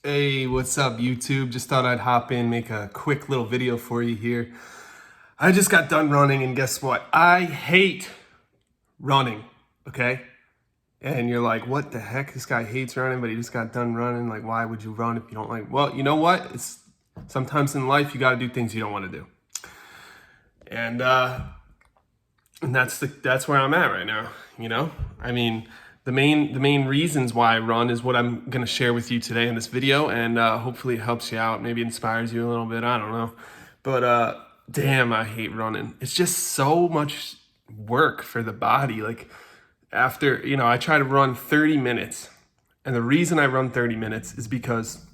Hey, what's up, YouTube? Just thought I'd hop in, make a quick little video for you here. I just got done running, and guess what? I hate running, okay? And you're like, what the heck? This guy hates running, but he just got done running. Like, why would you run if you don't like? Well, you know what? It's sometimes in life you got to do things you don't want to do, and that's where I'm at right now. You know, I mean. The main reasons why I run is what I'm going to share with you today in this video, and hopefully it helps you out, maybe inspires you a little bit, I don't know. But damn, I hate running. It's just so much work for the body. Like after, I try to run 30 minutes, and the reason I run 30 minutes is because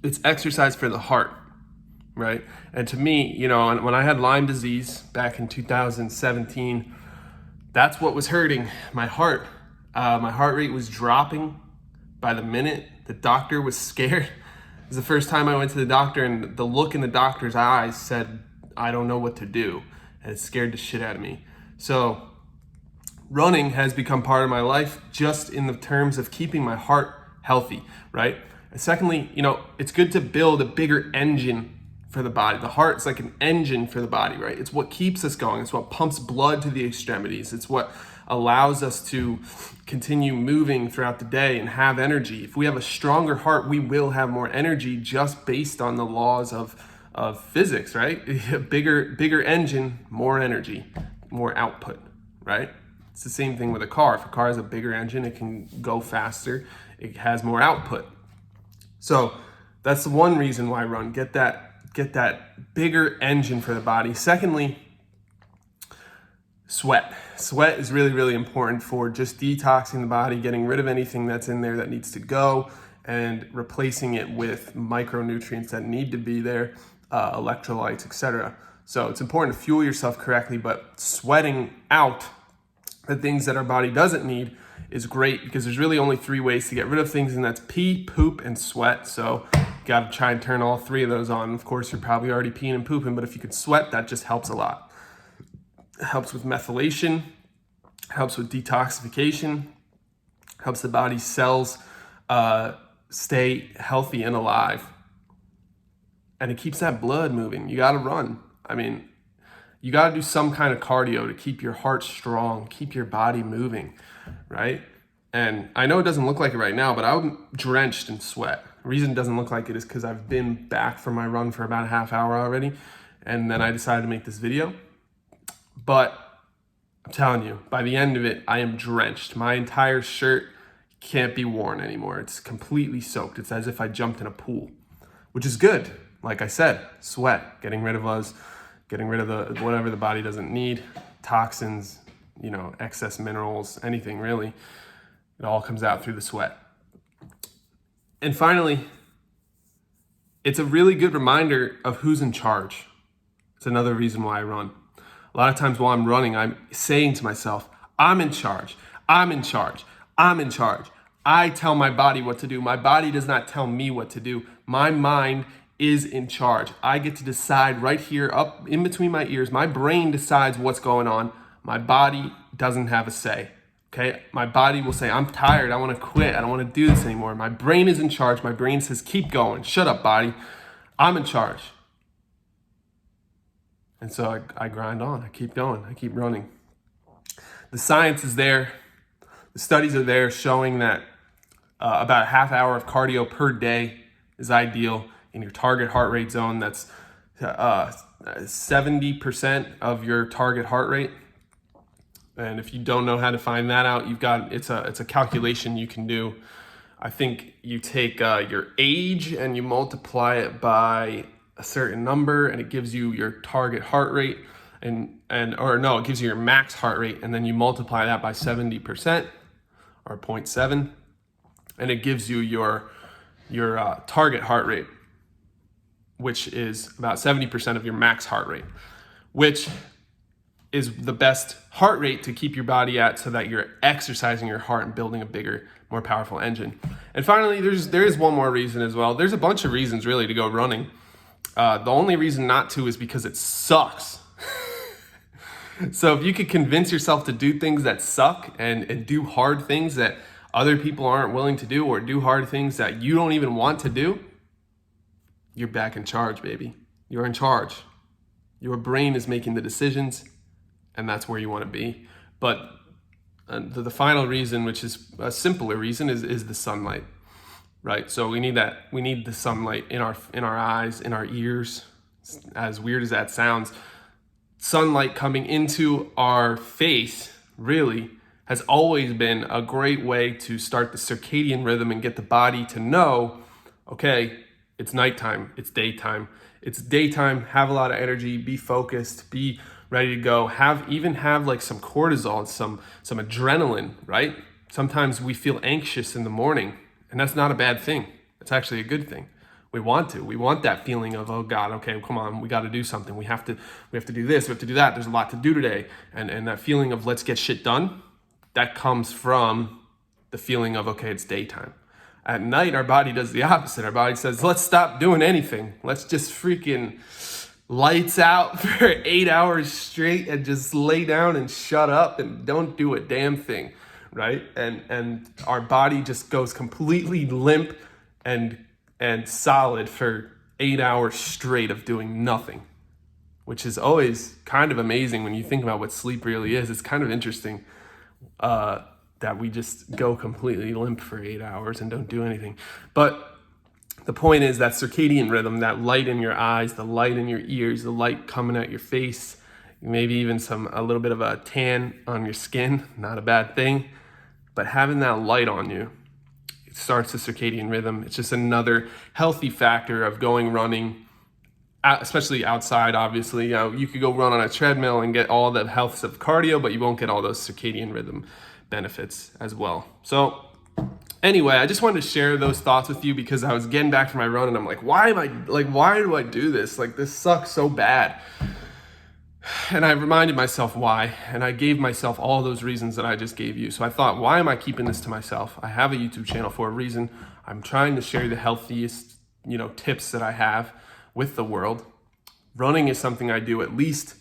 it's exercise for the heart, right? And to me, when I had Lyme disease back in 2017, that's what was hurting my heart. My heart rate was dropping by the minute. The doctor was scared. It was the first time I went to the doctor, and the look in the doctor's eyes said, I don't know what to do. And it scared the shit out of me. So running has become part of my life just in the terms of keeping my heart healthy, right? And secondly, it's good to build a bigger engine for the body. The heart's like an engine for the body, right? It's what keeps us going. It's what pumps blood to the extremities. It's what allows us to continue moving throughout the day and have energy. If we have a stronger heart, we will have more energy just based on the laws of physics, right? A bigger engine, more energy, more output, right? It's the same thing with a car. If a car has a bigger engine, it can go faster. It has more output. So that's the one reason why I run. Get that bigger engine for the body. Secondly, sweat. Sweat is really, really important for just detoxing the body, getting rid of anything that's in there that needs to go, and replacing it with micronutrients that need to be there, electrolytes, etc. So it's important to fuel yourself correctly, but sweating out the things that our body doesn't need is great, because there's really only 3 ways to get rid of things, and that's pee, poop, and sweat. So you got to try and turn all 3 of those on. Of course, you're probably already peeing and pooping, but if you can sweat, that just helps a lot. It helps with methylation, helps with detoxification, helps the body's cells stay healthy and alive. And it keeps that blood moving. You got to run. I mean, you got to do some kind of cardio to keep your heart strong, keep your body moving, right? And I know it doesn't look like it right now, but I'm drenched in sweat. The reason it doesn't look like it is because I've been back from my run for about a half hour already, and then I decided to make this video. But I'm telling you, by the end of it, I am drenched. My entire shirt can't be worn anymore. It's completely soaked. It's as if I jumped in a pool, which is good. Like I said, sweat, getting rid of the whatever the body doesn't need, toxins, excess minerals, anything really. It all comes out through the sweat. And finally, it's a really good reminder of who's in charge. It's another reason why I run. A lot of times while I'm running, I'm saying to myself, I'm in charge, I'm in charge, I'm in charge. I tell my body what to do. My body does not tell me what to do. My mind is in charge. I get to decide right here, up in between my ears. My brain decides what's going on. My body doesn't have a say, okay? My body will say, I'm tired, I wanna quit, I don't wanna do this anymore. My brain is in charge. My brain says, keep going, shut up, body. I'm in charge. And so I grind on, I keep going, I keep running. The science is there. The studies are there showing that about a half hour of cardio per day is ideal in your target heart rate zone. That's 70% of your target heart rate. And if you don't know how to find that out, it's a calculation you can do. I think you take your age and you multiply it by a certain number, and it gives you your target heart rate, it gives you your max heart rate, and then you multiply that by 70% or 0.7, and it gives you your target heart rate, which is about 70% of your max heart rate, which is the best heart rate to keep your body at, so that you're exercising your heart and building a bigger, more powerful engine. And finally, there is one more reason as well. There's a bunch of reasons really to go running. The only reason not to is because it sucks. So if you could convince yourself to do things that suck and do hard things that other people aren't willing to do, or do hard things that you don't even want to do, you're back in charge, baby. You're in charge. Your brain is making the decisions, and that's where you want to be. But the final reason, which is a simpler reason, is the sunlight, right? So we need that. We need the sunlight in our eyes, in our ears. As weird as that sounds, sunlight coming into our face really has always been a great way to start the circadian rhythm and get the body to know, okay, it's nighttime, it's daytime. It's daytime, have a lot of energy, be focused, be ready to go, even have like some cortisol, some adrenaline, right? Sometimes we feel anxious in the morning, and that's not a bad thing. It's actually a good thing. We want that feeling of, oh God, okay, come on, we got to do something. We have to do this, we have to do that. There's a lot to do today. And that feeling of let's get shit done, that comes from the feeling of, okay, it's daytime. At night, our body does the opposite. Our body says, let's stop doing anything. Let's just freaking lights out for 8 hours straight and just lay down and shut up and don't do a damn thing, right? And our body just goes completely limp and solid for 8 hours straight of doing nothing, which is always kind of amazing when you think about what sleep really is. It's kind of interesting that we just go completely limp for 8 hours and don't do anything. But the point is that circadian rhythm, that light in your eyes, the light in your ears, the light coming at your face, maybe even a little bit of a tan on your skin, not a bad thing. But having that light on you, it starts the circadian rhythm. It's just another healthy factor of going running, especially outside, obviously. You could go run on a treadmill and get all the health of cardio, but you won't get all those circadian rhythm benefits as well. So anyway, I just wanted to share those thoughts with you because I was getting back from my run and I'm like, why do I do this? Like, this sucks so bad. And I reminded myself why, and I gave myself all those reasons that I just gave you. So I thought, why am I keeping this to myself? I have a YouTube channel for a reason. I'm trying to share the healthiest, tips that I have with the world. Running is something I do at least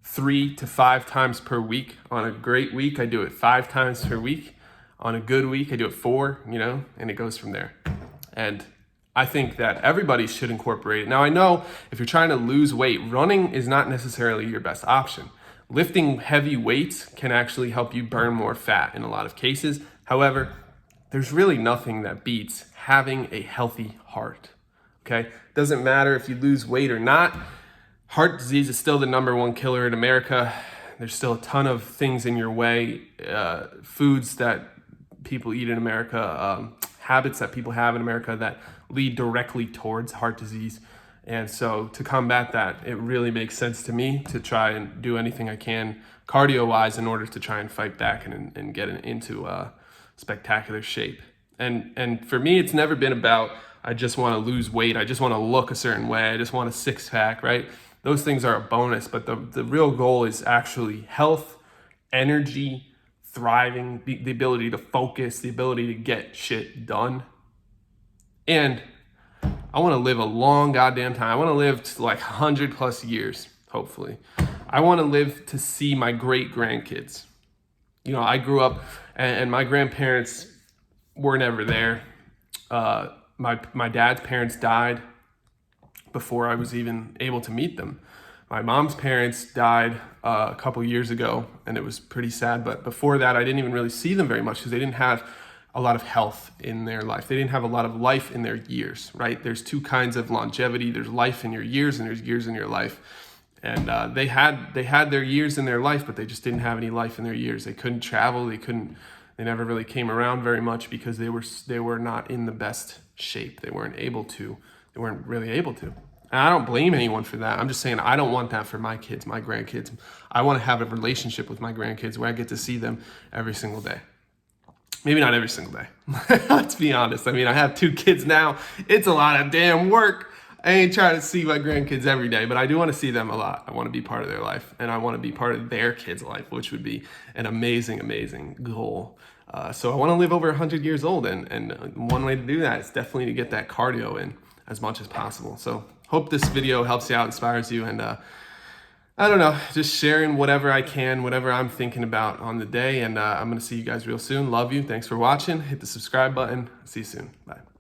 3 to 5 times per week. On a great week, I do it 5 times per week. On a good week, I do it 4, and it goes from there. And I think that everybody should incorporate it. Now, I know if you're trying to lose weight, running is not necessarily your best option. Lifting heavy weights can actually help you burn more fat in a lot of cases. However, there's really nothing that beats having a healthy heart, okay? Doesn't matter if you lose weight or not. Heart disease is still the #1 killer in America. There's still a ton of things in your way, foods that people eat in America, habits that people have in America that lead directly towards heart disease. And so to combat that, it really makes sense to me to try and do anything I can cardio-wise in order to try and fight back and get into spectacular shape. And for me, it's never been about, I just want to lose weight. I just want to look a certain way. I just want a six-pack, right? Those things are a bonus, but the real goal is actually health, energy, thriving, the ability to focus, the ability to get shit done. And I want to live a long goddamn time. I want to live to like 100 plus years, hopefully. I want to live to see my great grandkids. I grew up and my grandparents were never there. My dad's parents died before I was even able to meet them. My mom's parents died a couple years ago, and it was pretty sad. But before that, I didn't even really see them very much because they didn't have a lot of health in their life. They didn't have a lot of life in their years, right? There's 2 kinds of longevity. There's life in your years, and there's years in your life. And they had their years in their life, but they just didn't have any life in their years. They couldn't travel. They never really came around very much because they were not in the best shape. They weren't really able to. And I don't blame anyone for that. I'm just saying I don't want that for my kids, my grandkids. I want to have a relationship with my grandkids where I get to see them every single day. Maybe not every single day. Let's be honest. I mean, I have 2 kids now. It's a lot of damn work. I ain't trying to see my grandkids every day, but I do want to see them a lot. I want to be part of their life, and I want to be part of their kids' life, which would be an amazing, amazing goal. So I want to live over 100 years old, and one way to do that is definitely to get that cardio in as much as possible. So hope this video helps you out, inspires you, and I don't know, just sharing whatever I can, whatever I'm thinking about on the day. And I'm going to see you guys real soon. Love you. Thanks for watching. Hit the subscribe button. See you soon. Bye.